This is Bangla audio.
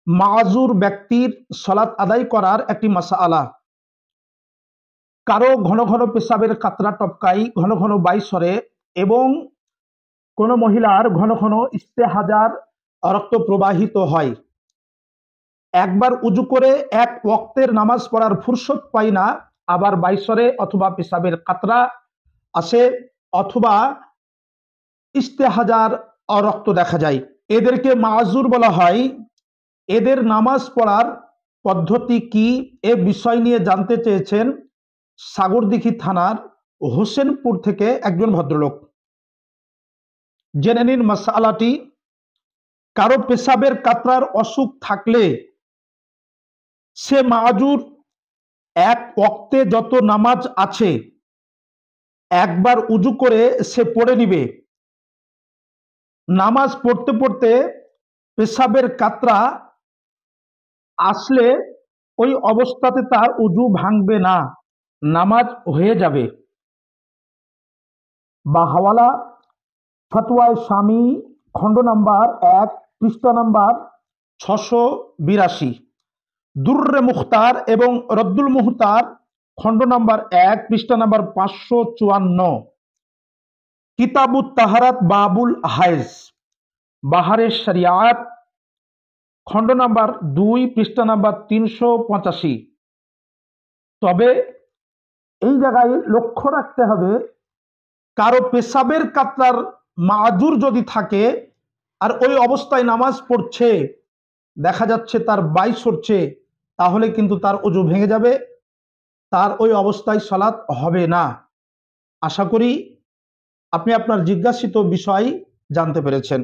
মাযুর ব্যক্তির সালাত আদায় করার একটি মাসআলা। কারো ঘন ঘন পেশাবের কাতরা টপকায়, ঘন ঘন বাইসরে, এবং কোন মহিলার ঘন ঘন ইস্তেহাজার রক্ত প্রবাহিত হয়। একবার উজু করে এক ওয়াক্তের নামাজ পড়ার ফুরসত পায় না, আবার বাইসরে অথবা পেশাবের কাতরা আসে অথবা ইস্তেহাজার রক্ত দেখা যায়, এদেরকে মাযুর বলা হয়। এদের নামাজ পড়ার পদ্ধতি কি, এ বিষয় নিয়ে জানতে চেয়েছেন সাগরদিঘি থানার হোসেনপুর থেকে একজন ভদ্রলোক। জেনে নিন মাসআলাটি। কারো পেশাবের কাতরার অসুখ থাকলে সে মাযুর। এক ওয়াক্তে যত নামাজ আছে একবার উজু করে সে পড়ে নিবে। নামাজ পড়তে পড়তে পেশাবের কাতরা আসলে ওই অবস্থাতে তার উজু ভাঙবে না, নামাজ হয়ে যাবে। বা হাওয়ালা ফতোয়ায়ে শামী খণ্ড নাম্বার 1 পৃষ্ঠা নাম্বার 682, দুররে মুখতার এবং রদ্দুল মুহতার খণ্ড নাম্বার 1 পৃষ্ঠা নাম্বার 554, কিতাবুত তাহারাত বাবুল হায়েজ, বাহারে শরিয়াত খণ্ড নাম্বার 2 পৃষ্ঠা নাম্বার 385। তবে এই জায়গায় লক্ষ্য রাখতে হবে, কারো পেশাবের কাতরার মাযুর যদি থাকে আর ওই অবস্থায় নামাজ পড়ছে, দেখা যাচ্ছে তার বাইশ হচ্ছে, তাহলে কিন্তু তার ওযু ভেঙে যাবে, তার ওই অবস্থায় সালাত হবে না। আশা করি আপনি আপনার জিজ্ঞাসিত বিষয় জানতে পেরেছেন।